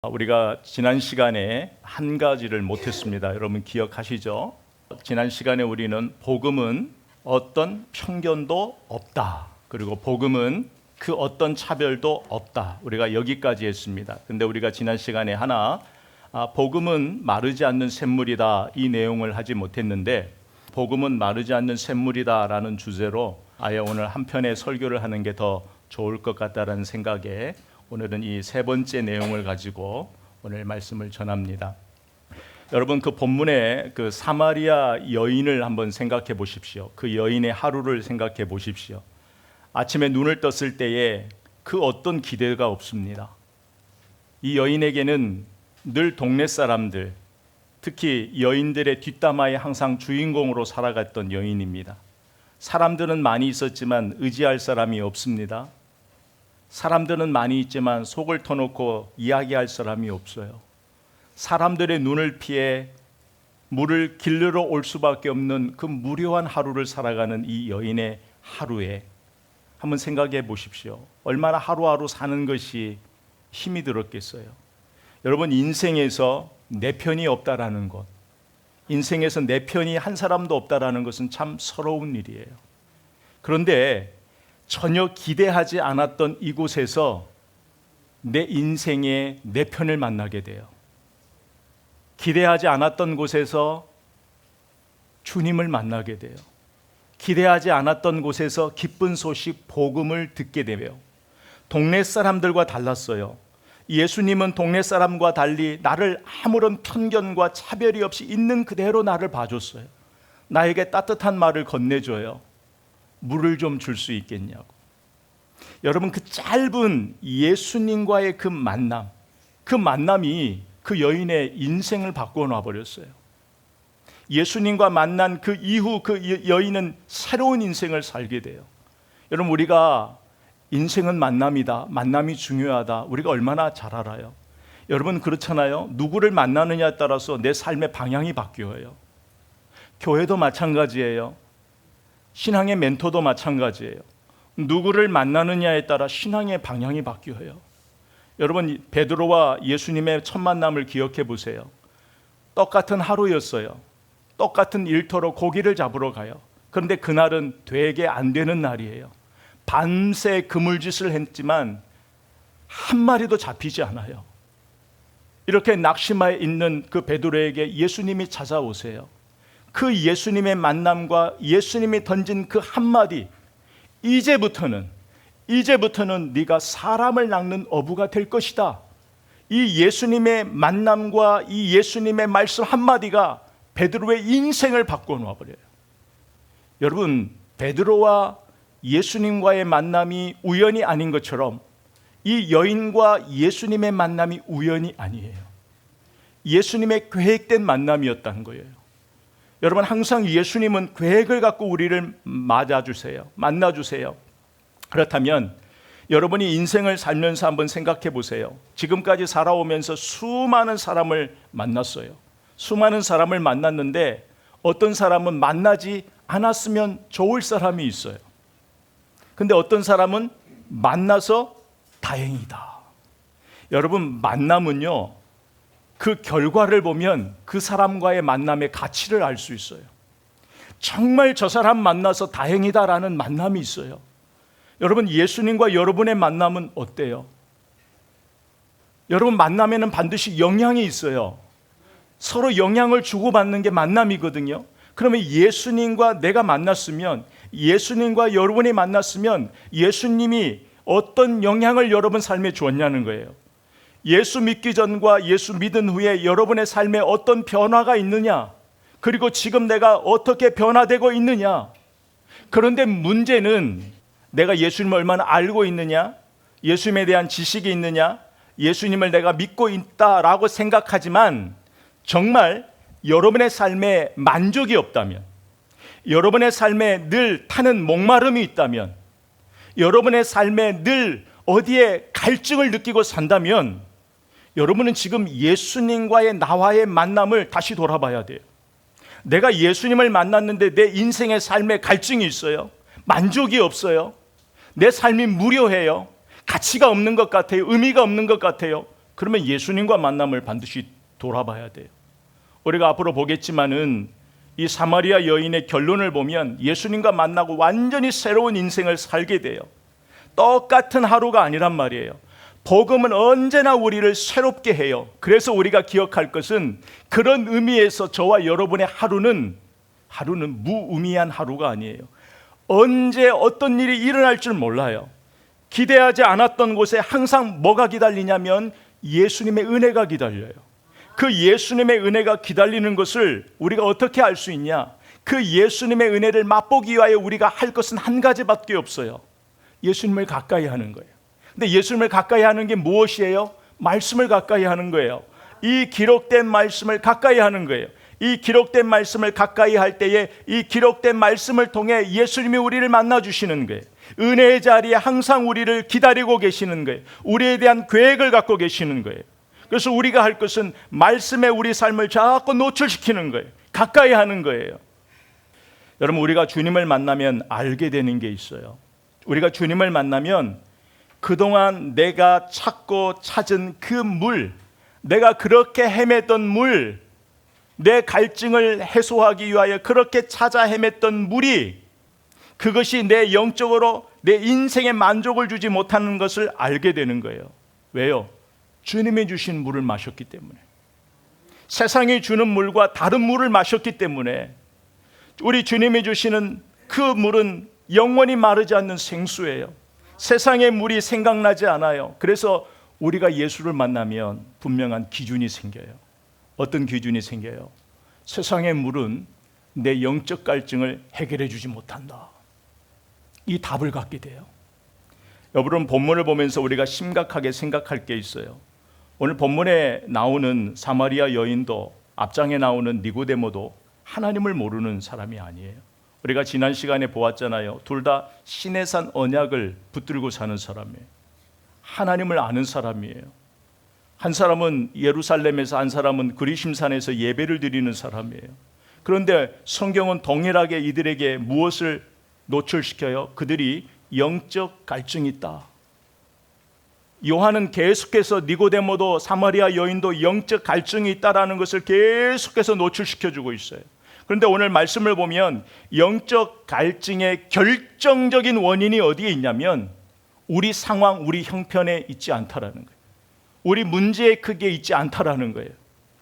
우리가 지난 시간에 한 가지를 못했습니다. 여러분 기억하시죠? 지난 시간에 우리는 복음은 어떤 편견도 없다. 그리고 복음은 그 어떤 차별도 없다. 우리가 여기까지 했습니다. 근데 우리가 지난 시간에 복음은 마르지 않는 샘물이다. 이 내용을 하지 못했는데 복음은 마르지 않는 샘물이다 라는 주제로 아예 오늘 한 편의 설교를 하는 게 더 좋을 것 같다라는 생각에 오늘은 이 세 번째 내용을 가지고 오늘 말씀을 전합니다. 여러분 그 본문의 그 사마리아 여인을 한번 생각해 보십시오. 그 여인의 하루를 생각해 보십시오. 아침에 눈을 떴을 때에 그 어떤 기대가 없습니다. 이 여인에게는 늘 동네 사람들, 특히 여인들의 뒷담화에 항상 주인공으로 살아갔던 여인입니다. 사람들은 많이 있었지만 의지할 사람이 없습니다. 사람들은 많이 있지만 속을 터놓고 이야기할 사람이 없어요. 사람들의 눈을 피해 물을 길르러 올 수밖에 없는 그 무료한 하루를 살아가는 이 여인의 하루에 한번 생각해 보십시오. 얼마나 하루하루 사는 것이 힘이 들었겠어요. 여러분 인생에서 내 편이 없다라는 것, 인생에서 내 편이 한 사람도 없다라는 것은 참 서러운 일이에요. 그런데 전혀 기대하지 않았던 이곳에서 내 인생의 내 편을 만나게 돼요. 기대하지 않았던 곳에서 주님을 만나게 돼요. 기대하지 않았던 곳에서 기쁜 소식 복음을 듣게 되며 동네 사람들과 달랐어요. 예수님은 동네 사람과 달리 나를 아무런 편견과 차별이 없이 있는 그대로 나를 봐줬어요. 나에게 따뜻한 말을 건네줘요. 물을 좀 줄 수 있겠냐고. 여러분 그 짧은 예수님과의 그 만남이 그 여인의 인생을 바꾸어 놔버렸어요. 예수님과 만난 그 이후 그 여인은 새로운 인생을 살게 돼요. 여러분 우리가 인생은 만남이다. 만남이 중요하다. 우리가 얼마나 잘 알아요. 여러분 그렇잖아요. 누구를 만나느냐에 따라서 내 삶의 방향이 바뀌어요. 교회도 마찬가지예요. 신앙의 멘토도 마찬가지예요. 누구를 만나느냐에 따라 신앙의 방향이 바뀌어요. 여러분 베드로와 예수님의 첫 만남을 기억해 보세요. 똑같은 하루였어요. 똑같은 일터로 고기를 잡으러 가요. 그런데 그날은 되게 안 되는 날이에요. 밤새 그물짓을 했지만 한 마리도 잡히지 않아요. 이렇게 낙심하에 있는 그 베드로에게 예수님이 찾아오세요. 그 예수님의 만남과 예수님이 던진 그 한마디, 이제부터는 네가 사람을 낚는 어부가 될 것이다. 이 예수님의 만남과 이 예수님의 말씀 한마디가 베드로의 인생을 바꿔 놓아버려요. 여러분 베드로와 예수님과의 만남이 우연이 아닌 것처럼 이 여인과 예수님의 만남이 우연이 아니에요. 예수님의 계획된 만남이었다는 거예요. 여러분 항상 예수님은 계획을 갖고 우리를 만나주세요. 그렇다면 여러분이 인생을 살면서 한번 생각해 보세요. 지금까지 살아오면서 수많은 사람을 만났어요. 수많은 사람을 만났는데 어떤 사람은 만나지 않았으면 좋을 사람이 있어요. 근데 어떤 사람은 만나서 다행이다. 여러분 만남은요, 그 결과를 보면 그 사람과의 만남의 가치를 알 수 있어요. 정말 저 사람 만나서 다행이다라는 만남이 있어요. 여러분 예수님과 여러분의 만남은 어때요? 여러분 만남에는 반드시 영향이 있어요. 서로 영향을 주고받는 게 만남이거든요. 그러면 예수님과 내가 만났으면, 예수님과 여러분이 만났으면 예수님이 어떤 영향을 여러분 삶에 주었냐는 거예요. 예수 믿기 전과 예수 믿은 후에 여러분의 삶에 어떤 변화가 있느냐, 그리고 지금 내가 어떻게 변화되고 있느냐. 그런데 문제는 내가 예수님을 얼마나 알고 있느냐, 예수님에 대한 지식이 있느냐, 예수님을 내가 믿고 있다라고 생각하지만 정말 여러분의 삶에 만족이 없다면, 여러분의 삶에 늘 타는 목마름이 있다면, 여러분의 삶에 늘 어디에 갈증을 느끼고 산다면 여러분은 지금 예수님과의 나와의 만남을 다시 돌아봐야 돼요. 내가 예수님을 만났는데 내 인생의 삶에 갈증이 있어요. 만족이 없어요. 내 삶이 무료해요. 가치가 없는 것 같아요. 의미가 없는 것 같아요. 그러면 예수님과 만남을 반드시 돌아봐야 돼요. 우리가 앞으로 보겠지만은 이 사마리아 여인의 결론을 보면 예수님과 만나고 완전히 새로운 인생을 살게 돼요. 똑같은 하루가 아니란 말이에요. 복음은 언제나 우리를 새롭게 해요. 그래서 우리가 기억할 것은 그런 의미에서 저와 여러분의 하루는 무의미한 하루가 아니에요. 언제 어떤 일이 일어날 줄 몰라요. 기대하지 않았던 곳에 항상 뭐가 기다리냐면 예수님의 은혜가 기다려요. 그 예수님의 은혜가 기다리는 것을 우리가 어떻게 알 수 있냐? 그 예수님의 은혜를 맛보기 위하여 우리가 할 것은 한 가지밖에 없어요. 예수님을 가까이 하는 거예요. 근데 예수님을 가까이 하는 게 무엇이에요? 말씀을 가까이 하는 거예요. 이 기록된 말씀을 가까이 하는 거예요. 이 기록된 말씀을 가까이 할 때에 이 기록된 말씀을 통해 예수님이 우리를 만나주시는 거예요. 은혜의 자리에 항상 우리를 기다리고 계시는 거예요. 우리에 대한 계획을 갖고 계시는 거예요. 그래서 우리가 할 것은 말씀에 우리 삶을 자꾸 노출시키는 거예요. 가까이 하는 거예요. 여러분, 우리가 주님을 만나면 알게 되는 게 있어요. 우리가 주님을 만나면 그동안 내가 찾고 찾은 그 물, 내가 그렇게 헤맸던 물, 내 갈증을 해소하기 위하여 그렇게 찾아 헤맸던 물이 그것이 내 영적으로 내 인생에 만족을 주지 못하는 것을 알게 되는 거예요. 왜요? 주님이 주신 물을 마셨기 때문에. 세상이 주는 물과 다른 물을 마셨기 때문에. 우리 주님이 주시는 그 물은 영원히 마르지 않는 생수예요. 세상의 물이 생각나지 않아요. 그래서 우리가 예수를 만나면 분명한 기준이 생겨요. 어떤 기준이 생겨요? 세상의 물은 내 영적 갈증을 해결해 주지 못한다. 이 답을 갖게 돼요. 여러분, 본문을 보면서 우리가 심각하게 생각할 게 있어요. 오늘 본문에 나오는 사마리아 여인도 앞장에 나오는 니고데모도 하나님을 모르는 사람이 아니에요. 우리가 지난 시간에 보았잖아요. 둘 다 신의 산 언약을 붙들고 사는 사람이에요. 하나님을 아는 사람이에요. 한 사람은 예루살렘에서, 한 사람은 그리심산에서 예배를 드리는 사람이에요. 그런데 성경은 동일하게 이들에게 무엇을 노출시켜요? 그들이 영적 갈증이 있다. 요한은 계속해서 니고데모도 사마리아 여인도 영적 갈증이 있다라는 것을 계속해서 노출시켜주고 있어요. 그런데 오늘 말씀을 보면 영적 갈증의 결정적인 원인이 어디에 있냐면 우리 상황, 우리 형편에 있지 않다라는 거예요. 우리 문제의 크기에 있지 않다라는 거예요.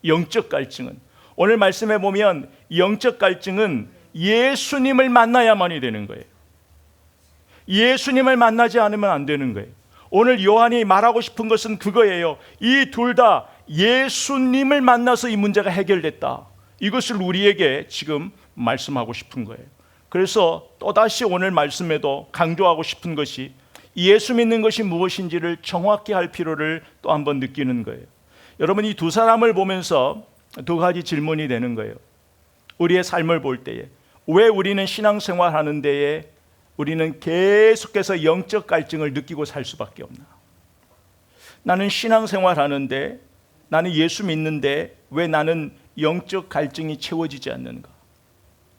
영적 갈증은. 오늘 말씀에 보면 영적 갈증은 예수님을 만나야만이 되는 거예요. 예수님을 만나지 않으면 안 되는 거예요. 오늘 요한이 말하고 싶은 것은 그거예요. 이 둘 다 예수님을 만나서 이 문제가 해결됐다. 이것을 우리에게 지금 말씀하고 싶은 거예요. 그래서 또다시 오늘 말씀에도 강조하고 싶은 것이 예수 믿는 것이 무엇인지를 정확히 할 필요를 또 한번 느끼는 거예요. 여러분, 이 두 사람을 보면서 두 가지 질문이 되는 거예요. 우리의 삶을 볼 때에 왜 우리는 신앙생활 하는 데에 우리는 계속해서 영적 갈증을 느끼고 살 수밖에 없나? 나는 신앙생활 하는데, 나는 예수 믿는데 왜 나는 영적 갈증이 채워지지 않는가?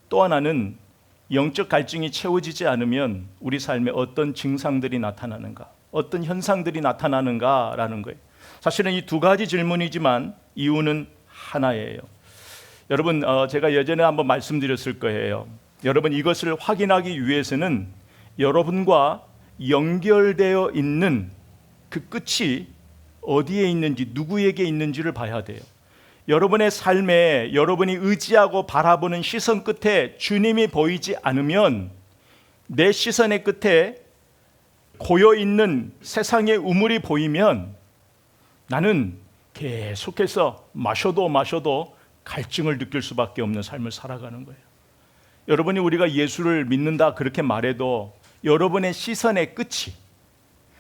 또 하나는 영적 갈증이 채워지지 않으면 우리 삶에 어떤 증상들이 나타나는가? 어떤 현상들이 나타나는가라는 거예요. 사실은 이 두 가지 질문이지만 이유는 하나예요. 여러분, 제가 예전에 한번 말씀드렸을 거예요. 여러분, 이것을 확인하기 위해서는 여러분과 연결되어 있는 그 끝이 어디에 있는지, 누구에게 있는지를 봐야 돼요. 여러분의 삶에 여러분이 의지하고 바라보는 시선 끝에 주님이 보이지 않으면 내 시선의 끝에 고여있는 세상의 우물이 보이면 나는 계속해서 마셔도 갈증을 느낄 수밖에 없는 삶을 살아가는 거예요. 여러분이 우리가 예수를 믿는다 그렇게 말해도 여러분의 시선의 끝이,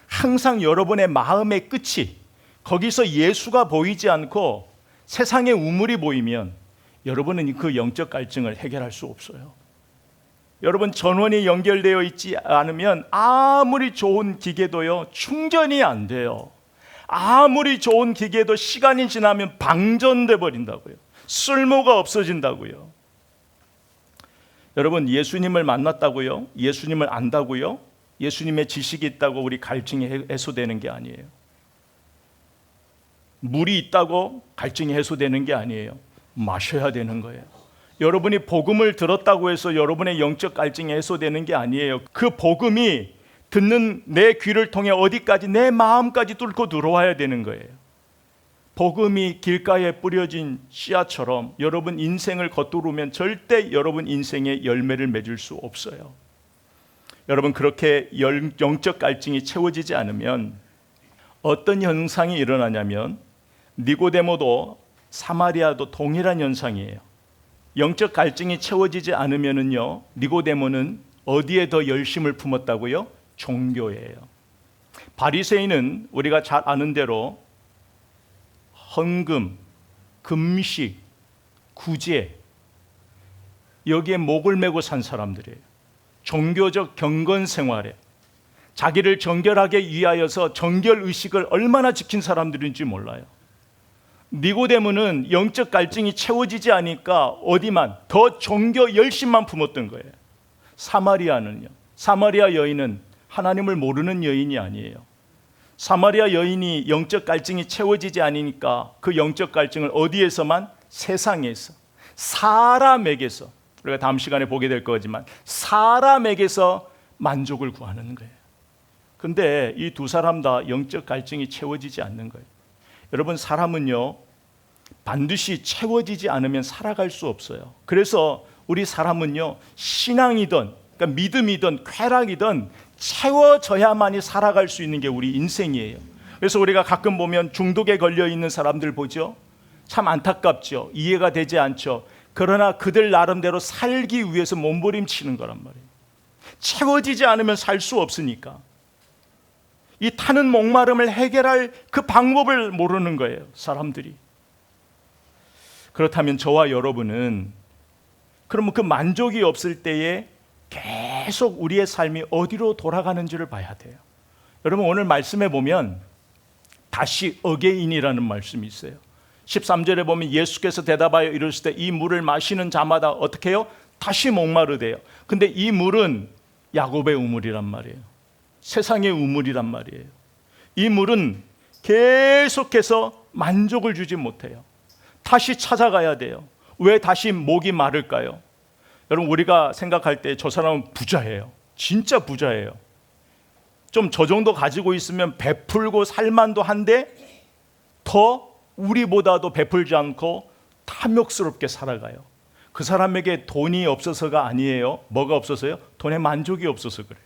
항상 여러분의 마음의 끝이 거기서 예수가 보이지 않고 세상의 우물이 보이면 여러분은 그 영적 갈증을 해결할 수 없어요. 여러분, 전원이 연결되어 있지 않으면 아무리 좋은 기계도요 충전이 안 돼요. 아무리 좋은 기계도 시간이 지나면 방전돼 버린다고요. 쓸모가 없어진다고요. 여러분, 예수님을 만났다고요? 예수님을 안다고요? 예수님의 지식이 있다고 우리 갈증이 해소되는 게 아니에요. 물이 있다고 갈증이 해소되는 게 아니에요. 마셔야 되는 거예요. 여러분이 복음을 들었다고 해서 여러분의 영적 갈증이 해소되는 게 아니에요. 그 복음이 듣는 내 귀를 통해 어디까지, 내 마음까지 뚫고 들어와야 되는 거예요. 복음이 길가에 뿌려진 씨앗처럼 여러분 인생을 겉도르면 절대 여러분 인생에 열매를 맺을 수 없어요. 여러분, 그렇게 영적 갈증이 채워지지 않으면 어떤 현상이 일어나냐면, 니고데모도 사마리아도 동일한 현상이에요. 영적 갈증이 채워지지 않으면은요, 니고데모는 어디에 더 열심을 품었다고요? 종교예요. 바리새인은 우리가 잘 아는 대로 헌금, 금식, 구제, 여기에 목을 메고 산 사람들이에요. 종교적 경건 생활에 자기를 정결하게 위하여서 정결 의식을 얼마나 지킨 사람들인지 몰라요. 니고데모는 영적 갈증이 채워지지 않으니까 어디만 더 종교 열심만 품었던 거예요. 사마리아는요, 사마리아 여인은 하나님을 모르는 여인이 아니에요. 사마리아 여인이 영적 갈증이 채워지지 않으니까 그 영적 갈증을 어디에서만? 세상에서, 사람에게서, 우리가 다음 시간에 보게 될 거지만 사람에게서 만족을 구하는 거예요. 근데 이 두 사람 다 영적 갈증이 채워지지 않는 거예요. 여러분, 사람은요, 반드시 채워지지 않으면 살아갈 수 없어요. 그래서 우리 사람은요, 신앙이든 그러니까 믿음이든 쾌락이든 채워져야만이 살아갈 수 있는 게 우리 인생이에요. 그래서 우리가 가끔 보면 중독에 걸려 있는 사람들 보죠. 참 안타깝죠. 이해가 되지 않죠. 그러나 그들 나름대로 살기 위해서 몸부림치는 거란 말이에요. 채워지지 않으면 살 수 없으니까. 이 타는 목마름을 해결할 그 방법을 모르는 거예요, 사람들이. 그렇다면 저와 여러분은 그러면 그 만족이 없을 때에 계속 우리의 삶이 어디로 돌아가는지를 봐야 돼요. 여러분, 오늘 말씀에 보면 다시 어게인이라는 말씀이 있어요. 13절에 보면 예수께서 대답하여 이르시되 이 물을 마시는 자마다 어떻게 해요? 다시 목마르대요. 근데 이 물은 야곱의 우물이란 말이에요. 세상의 우물이란 말이에요. 이 물은 계속해서 만족을 주지 못해요. 다시 찾아가야 돼요. 왜 다시 목이 마를까요? 여러분, 우리가 생각할 때 저 사람은 부자예요. 진짜 부자예요. 좀 저 정도 가지고 있으면 베풀고 살만도 한데 더 우리보다도 베풀지 않고 탐욕스럽게 살아가요. 그 사람에게 돈이 없어서가 아니에요. 뭐가 없어서요? 돈에 만족이 없어서 그래요.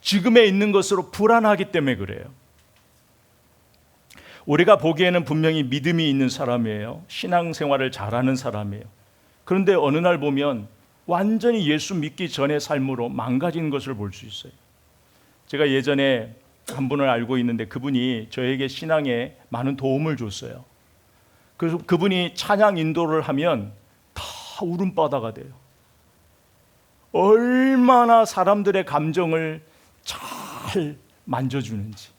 지금에 있는 것으로 불안하기 때문에 그래요. 우리가 보기에는 분명히 믿음이 있는 사람이에요. 신앙생활을 잘하는 사람이에요. 그런데 어느 날 보면 완전히 예수 믿기 전의 삶으로 망가진 것을 볼 수 있어요. 제가 예전에 한 분을 알고 있는데 그분이 저에게 신앙에 많은 도움을 줬어요. 그래서 그분이 찬양 인도를 하면 다 울음바다가 돼요. 얼마나 사람들의 감정을 잘 만져주는지.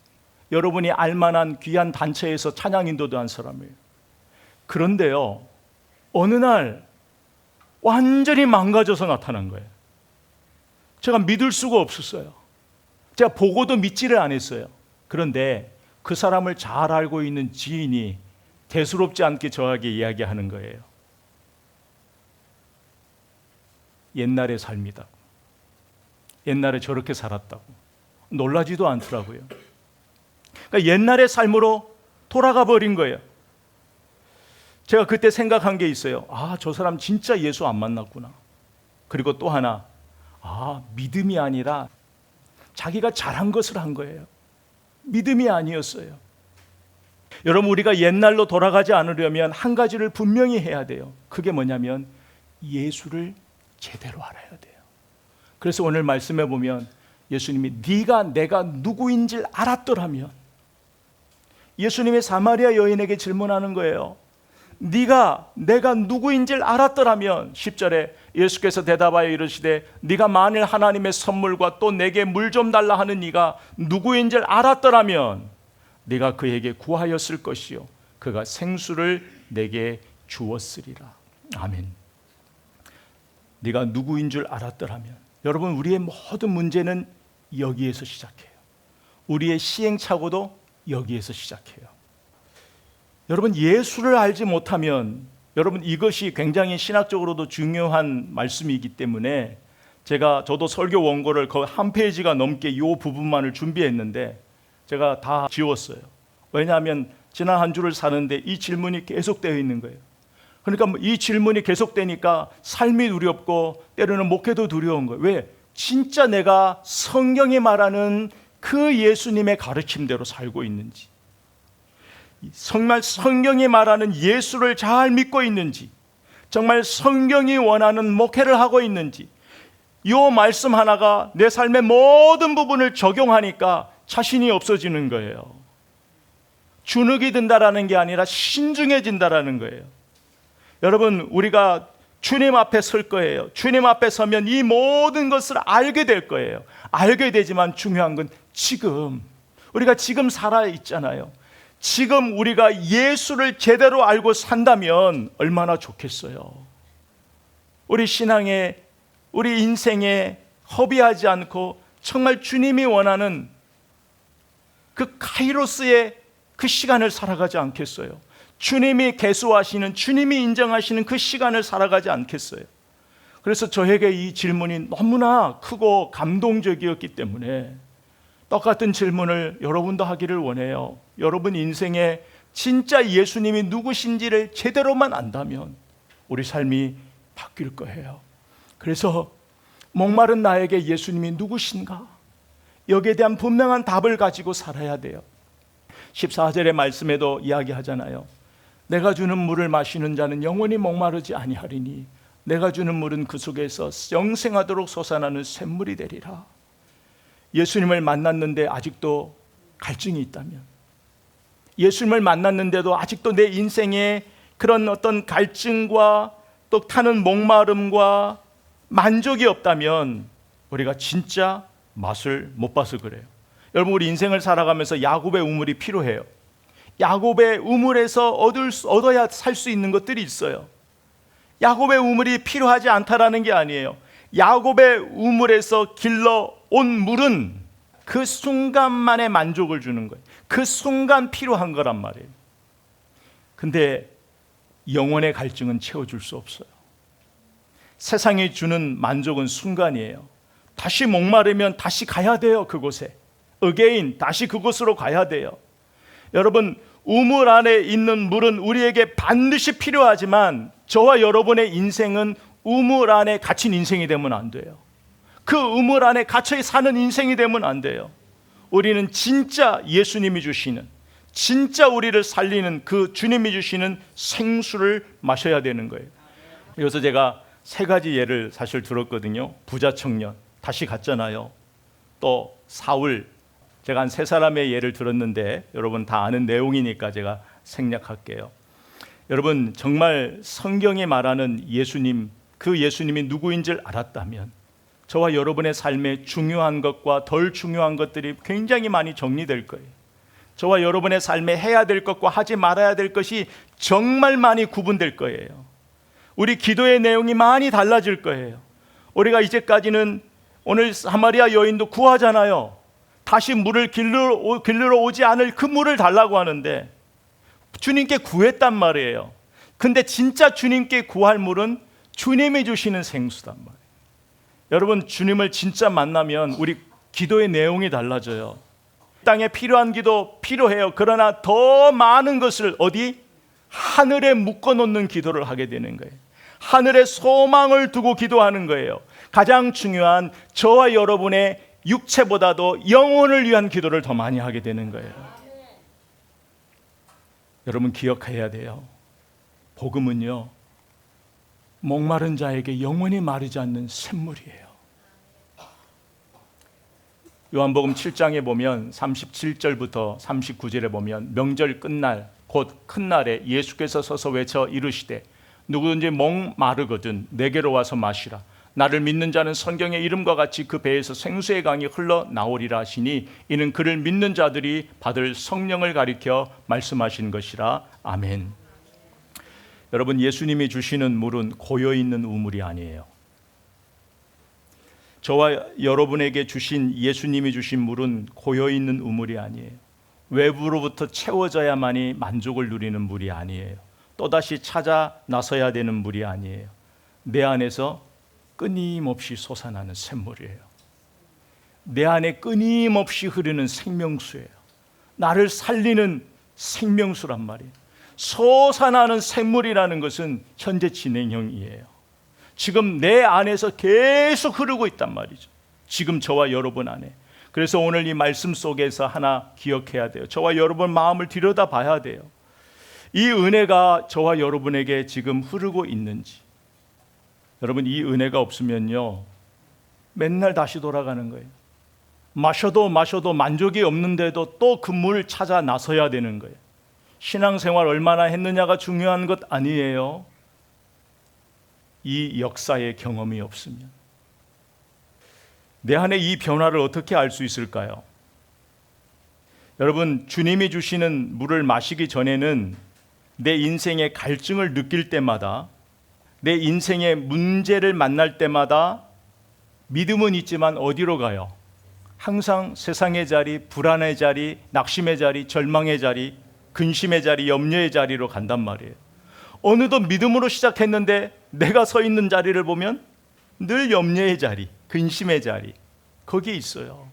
여러분이 알만한 귀한 단체에서 찬양 인도도 한 사람이에요. 그런데요, 어느 날 완전히 망가져서 나타난 거예요. 제가 믿을 수가 없었어요. 제가 보고도 믿지를 않았어요. 그런데 그 사람을 잘 알고 있는 지인이 대수롭지 않게 저에게 이야기하는 거예요. 옛날의 삶이다. 옛날에 저렇게 살았다고. 놀라지도 않더라고요. 그러니까 옛날의 삶으로 돌아가 버린 거예요. 제가 그때 생각한 게 있어요. 저 사람 진짜 예수 안 만났구나. 그리고 또 하나, 믿음이 아니라 자기가 잘한 것을 한 거예요. 믿음이 아니었어요. 여러분, 우리가 옛날로 돌아가지 않으려면 한 가지를 분명히 해야 돼요. 그게 뭐냐면 예수를 제대로 알아야 돼요. 그래서 오늘 말씀해 보면 예수님이 네가 내가 누구인지 알았더라면, 예수님이 사마리아 여인에게 질문하는 거예요. 네가 내가 누구인지 알았더라면, 10절에 예수께서 대답하여 이르시되 네가 만일 하나님의 선물과 또 내게 물 좀 달라 하는 네가 누구인지 알았더라면 네가 그에게 구하였을 것이요 그가 생수를 내게 주었으리라. 아멘. 네가 누구인 줄 알았더라면. 여러분, 우리의 모든 문제는 여기에서 시작해요. 우리의 시행착오도 여기에서 시작해요. 여러분, 예수를 알지 못하면, 여러분, 이것이 굉장히 신학적으로도 중요한 말씀이기 때문에 저도 설교 원고를 거의 한 페이지가 넘게 이 부분만을 준비했는데 제가 다 지웠어요. 왜냐하면 지난 한 주를 사는데 이 질문이 계속되어 있는 거예요. 그러니까 이 질문이 계속되니까 삶이 두렵고 때로는 목회도 두려운 거예요. 왜? 진짜 내가 성경이 말하는 그 예수님의 가르침대로 살고 있는지, 정말 성경이 말하는 예수를 잘 믿고 있는지, 정말 성경이 원하는 목회를 하고 있는지, 이 말씀 하나가 내 삶의 모든 부분을 적용하니까 자신이 없어지는 거예요. 주눅이 든다라는 게 아니라 신중해진다라는 거예요. 여러분, 우리가 주님 앞에 설 거예요. 주님 앞에 서면 이 모든 것을 알게 될 거예요. 알게 되지만 중요한 건 지금, 우리가 지금 살아 있잖아요. 지금 우리가 예수를 제대로 알고 산다면 얼마나 좋겠어요. 우리 신앙에, 우리 인생에 허비하지 않고 정말 주님이 원하는 그 카이로스의 그 시간을 살아가지 않겠어요? 주님이 계수하시는, 주님이 인정하시는 그 시간을 살아가지 않겠어요? 그래서 저에게 이 질문이 너무나 크고 감동적이었기 때문에 똑같은 질문을 여러분도 하기를 원해요. 여러분 인생에 진짜 예수님이 누구신지를 제대로만 안다면 우리 삶이 바뀔 거예요. 그래서 목마른 나에게 예수님이 누구신가? 여기에 대한 분명한 답을 가지고 살아야 돼요. 14절의 말씀에도 이야기하잖아요. 내가 주는 물을 마시는 자는 영원히 목마르지 아니하리니 내가 주는 물은 그 속에서 영생하도록 솟아나는 샘물이 되리라. 예수님을 만났는데 아직도 갈증이 있다면, 예수님을 만났는데도 아직도 내 인생에 그런 어떤 갈증과 또 타는 목마름과 만족이 없다면 우리가 진짜 맛을 못 봐서 그래요. 여러분, 우리 인생을 살아가면서 야곱의 우물이 필요해요. 야곱의 우물에서 얻어야 살 수 있는 것들이 있어요. 야곱의 우물이 필요하지 않다라는 게 아니에요. 야곱의 우물에서 길러온 물은 그 순간만의 만족을 주는 거예요. 그 순간 필요한 거란 말이에요. 근데 영혼의 갈증은 채워줄 수 없어요. 세상이 주는 만족은 순간이에요. 다시 목마르면 다시 가야 돼요. 그곳에 again 다시 그곳으로 가야 돼요. 여러분, 우물 안에 있는 물은 우리에게 반드시 필요하지만 저와 여러분의 인생은 우물 안에 갇힌 인생이 되면 안 돼요. 그 우물 안에 갇혀 사는 인생이 되면 안 돼요. 우리는 진짜 예수님이 주시는, 진짜 우리를 살리는 그 주님이 주시는 생수를 마셔야 되는 거예요. 여기서 제가 세 가지 예를 사실 들었거든요. 부자 청년 다시 갔잖아요. 또 사울, 제가 한 세 사람의 예를 들었는데 여러분 다 아는 내용이니까 제가 생략할게요. 여러분, 정말 성경이 말하는 예수님, 그 예수님이 누구인지를 알았다면 저와 여러분의 삶에 중요한 것과 덜 중요한 것들이 굉장히 많이 정리될 거예요. 저와 여러분의 삶에 해야 될 것과 하지 말아야 될 것이 정말 많이 구분될 거예요. 우리 기도의 내용이 많이 달라질 거예요. 우리가 이제까지는 오늘 사마리아 여인도 구하잖아요. 다시 물을 길르러 오지 않을 그 물을 달라고 하는데 주님께 구했단 말이에요. 근데 진짜 주님께 구할 물은 주님이 주시는 생수단 말이에요. 여러분, 주님을 진짜 만나면 우리 기도의 내용이 달라져요. 땅에 필요한 기도 필요해요. 그러나 더 많은 것을 어디? 하늘에 묶어놓는 기도를 하게 되는 거예요. 하늘에 소망을 두고 기도하는 거예요. 가장 중요한 저와 여러분의 육체보다도 영혼을 위한 기도를 더 많이 하게 되는 거예요. 여러분, 기억해야 돼요. 복음은요, 목마른 자에게 영원히 마르지 않는 샘물이에요. 요한복음 7장에 보면 37절부터 39절에 보면 명절 끝날 곧 큰 날에 예수께서 서서 외쳐 이르시되 누구든지 목마르거든 내게로 와서 마시라. 나를 믿는 자는 성경의 이름과 같이 그 배에서 생수의 강이 흘러나오리라 하시니 이는 그를 믿는 자들이 받을 성령을 가리켜 말씀하신 것이라. 아멘. 여러분, 예수님이 주시는 물은 고여있는 우물이 아니에요. 저와 여러분에게 주신 예수님이 주신 물은 고여있는 우물이 아니에요. 외부로부터 채워져야만이 만족을 누리는 물이 아니에요. 또다시 찾아 나서야 되는 물이 아니에요. 내 안에서 끊임없이 솟아나는 샘물이에요. 내 안에 끊임없이 흐르는 생명수예요. 나를 살리는 생명수란 말이에요. 솟아나는 샘물이라는 것은 현재 진행형이에요. 지금 내 안에서 계속 흐르고 있단 말이죠. 지금 저와 여러분 안에. 그래서 오늘 이 말씀 속에서 하나 기억해야 돼요. 저와 여러분 마음을 들여다봐야 돼요. 이 은혜가 저와 여러분에게 지금 흐르고 있는지. 여러분, 이 은혜가 없으면요, 맨날 다시 돌아가는 거예요. 마셔도 만족이 없는데도 또 그 물 찾아 나서야 되는 거예요. 신앙생활 얼마나 했느냐가 중요한 것 아니에요. 이 역사의 경험이 없으면. 내 안에 이 변화를 어떻게 알 수 있을까요? 여러분, 주님이 주시는 물을 마시기 전에는 내 인생의 갈증을 느낄 때마다, 내 인생의 문제를 만날 때마다 믿음은 있지만 어디로 가요? 항상 세상의 자리, 불안의 자리, 낙심의 자리, 절망의 자리, 근심의 자리, 염려의 자리로 간단 말이에요. 어느덧 믿음으로 시작했는데 내가 서 있는 자리를 보면 늘 염려의 자리, 근심의 자리, 거기에 있어요.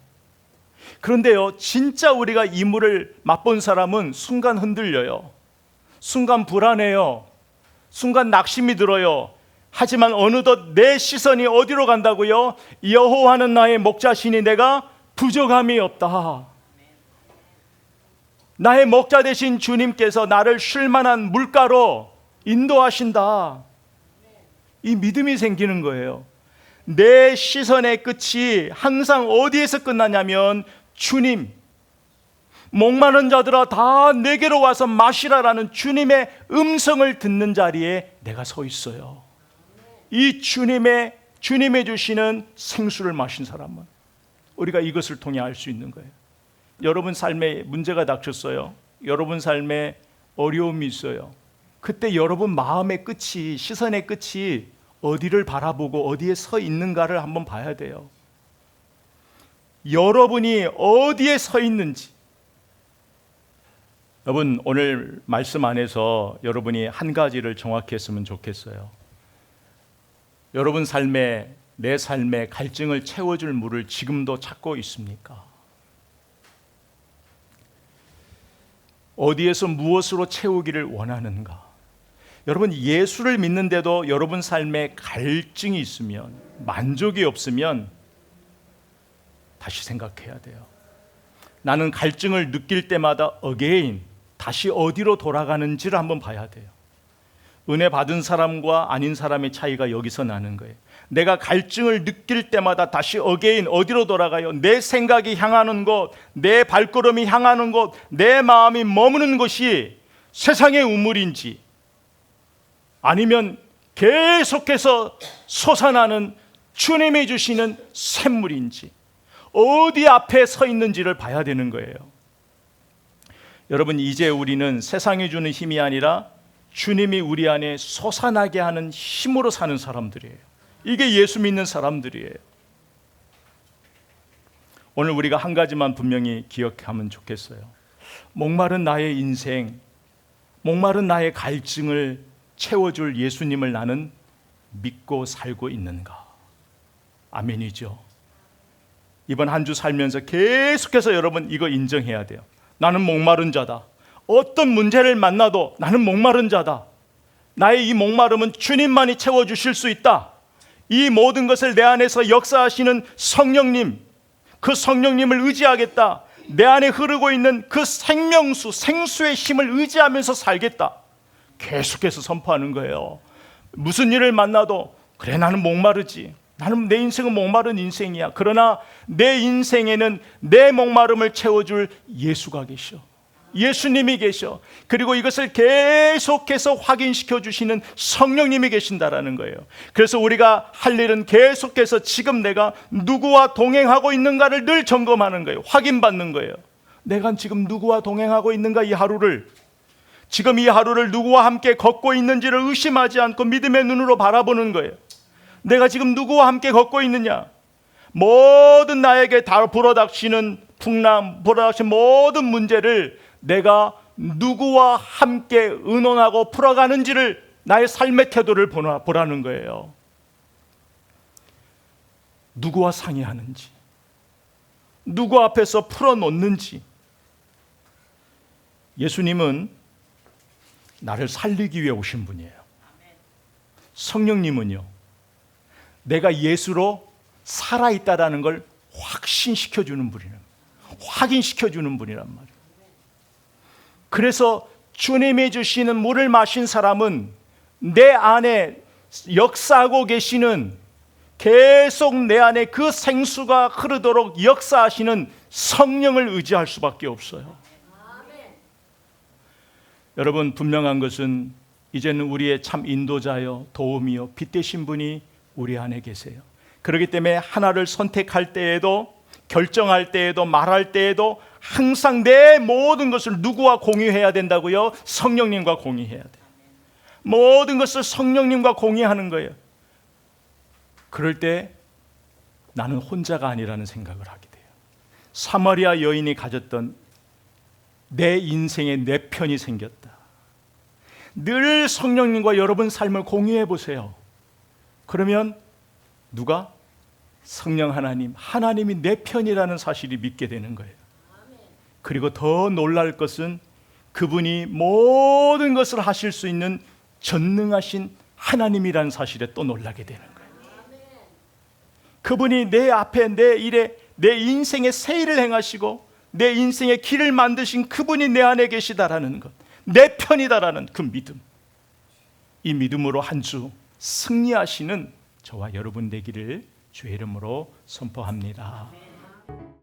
그런데요, 진짜 우리가 이 물을 맛본 사람은 순간 흔들려요. 순간 불안해요. 순간 낙심이 들어요. 하지만 어느덧 내 시선이 어디로 간다고요? 여호와는 나의 목자시니 내가 부족함이 없다. 나의 목자 되신 주님께서 나를 쉴만한 물가로 인도하신다. 이 믿음이 생기는 거예요. 내 시선의 끝이 항상 어디에서 끝나냐면 주님, 목마른 자들아 다 내게로 와서 마시라라는 주님의 음성을 듣는 자리에 내가 서 있어요. 이 주님이 주시는 생수를 마신 사람은 우리가 이것을 통해 알 수 있는 거예요. 여러분 삶에 문제가 닥쳤어요. 여러분 삶에 어려움이 있어요. 그때 여러분 마음의 끝이, 시선의 끝이 어디를 바라보고 어디에 서 있는가를 한번 봐야 돼요. 여러분이 어디에 서 있는지. 여러분, 오늘 말씀 안에서 여러분이 한 가지를 정확히 했으면 좋겠어요. 여러분 삶에, 내 삶에 갈증을 채워줄 물을 지금도 찾고 있습니까? 어디에서 무엇으로 채우기를 원하는가? 여러분, 예수를 믿는데도 여러분 삶에 갈증이 있으면, 만족이 없으면 다시 생각해야 돼요. 나는 갈증을 느낄 때마다 again, 다시 어디로 돌아가는지를 한번 봐야 돼요. 은혜 받은 사람과 아닌 사람의 차이가 여기서 나는 거예요. 내가 갈증을 느낄 때마다 다시 again 어디로 돌아가요? 내 생각이 향하는 곳, 내 발걸음이 향하는 곳, 내 마음이 머무는 곳이 세상의 우물인지 아니면 계속해서 솟아나는 주님이 주시는 샘물인지 어디 앞에 서 있는지를 봐야 되는 거예요. 여러분, 이제 우리는 세상이 주는 힘이 아니라 주님이 우리 안에 솟아나게 하는 힘으로 사는 사람들이에요. 이게 예수 믿는 사람들이에요. 오늘 우리가 한 가지만 분명히 기억하면 좋겠어요. 목마른 나의 인생, 목마른 나의 갈증을 채워줄 예수님을 나는 믿고 살고 있는가? 아멘이죠. 이번 한 주 살면서 계속해서 여러분 이거 인정해야 돼요. 나는 목마른 자다. 어떤 문제를 만나도 나는 목마른 자다. 나의 이 목마름은 주님만이 채워주실 수 있다. 이 모든 것을 내 안에서 역사하시는 성령님, 그 성령님을 의지하겠다. 내 안에 흐르고 있는 그 생명수, 생수의 힘을 의지하면서 살겠다. 계속해서 선포하는 거예요. 무슨 일을 만나도 그래, 나는 목마르지. 내 인생은 목마른 인생이야. 그러나 내 인생에는 내 목마름을 채워줄 예수가 계셔. 예수님이 계셔. 그리고 이것을 계속해서 확인시켜 주시는 성령님이 계신다라는 거예요. 그래서 우리가 할 일은 계속해서 지금 내가 누구와 동행하고 있는가를 늘 점검하는 거예요. 확인받는 거예요. 내가 지금 누구와 동행하고 있는가, 이 하루를. 지금 이 하루를 누구와 함께 걷고 있는지를 의심하지 않고 믿음의 눈으로 바라보는 거예요. 내가 지금 누구와 함께 걷고 있느냐? 모든 나에게 다 불어닥치는 풍랑, 불안하신 모든 문제를 내가 누구와 함께 의논하고 풀어가는지를 나의 삶의 태도를 보라는 거예요. 누구와 상의하는지, 누구 앞에서 풀어놓는지. 예수님은 나를 살리기 위해 오신 분이에요. 성령님은요, 내가 예수로 살아있다라는 걸 확신시켜주는 분이란, 확인시켜주는 분이란 말이에요. 그래서 주님이 주시는 물을 마신 사람은 내 안에 역사하고 계시는, 계속 내 안에 그 생수가 흐르도록 역사하시는 성령을 의지할 수밖에 없어요. 여러분, 분명한 것은 이제는 우리의 참 인도자여 도움이여 빛 되신 분이 우리 안에 계세요. 그렇기 때문에 하나를 선택할 때에도, 결정할 때에도, 말할 때에도 항상 내 모든 것을 누구와 공유해야 된다고요? 성령님과 공유해야 돼요. 모든 것을 성령님과 공유하는 거예요. 그럴 때 나는 혼자가 아니라는 생각을 하게 돼요. 사마리아 여인이 가졌던 내 인생에 내 편이 생겼다. 늘 성령님과 여러분 삶을 공유해 보세요. 그러면 누가? 성령 하나님이 내 편이라는 사실이 믿게 되는 거예요. 그리고 더 놀랄 것은 그분이 모든 것을 하실 수 있는 전능하신 하나님이라는 사실에 또 놀라게 되는 거예요. 그분이 내 앞에, 내 일에, 내 인생의 새 일을 행하시고 내 인생의 길을 만드신 그분이 내 안에 계시다라는 것, 내 편이다라는 그 믿음. 이 믿음으로 한 주 승리하시는 저와 여러분 되기를 주의 이름으로 선포합니다.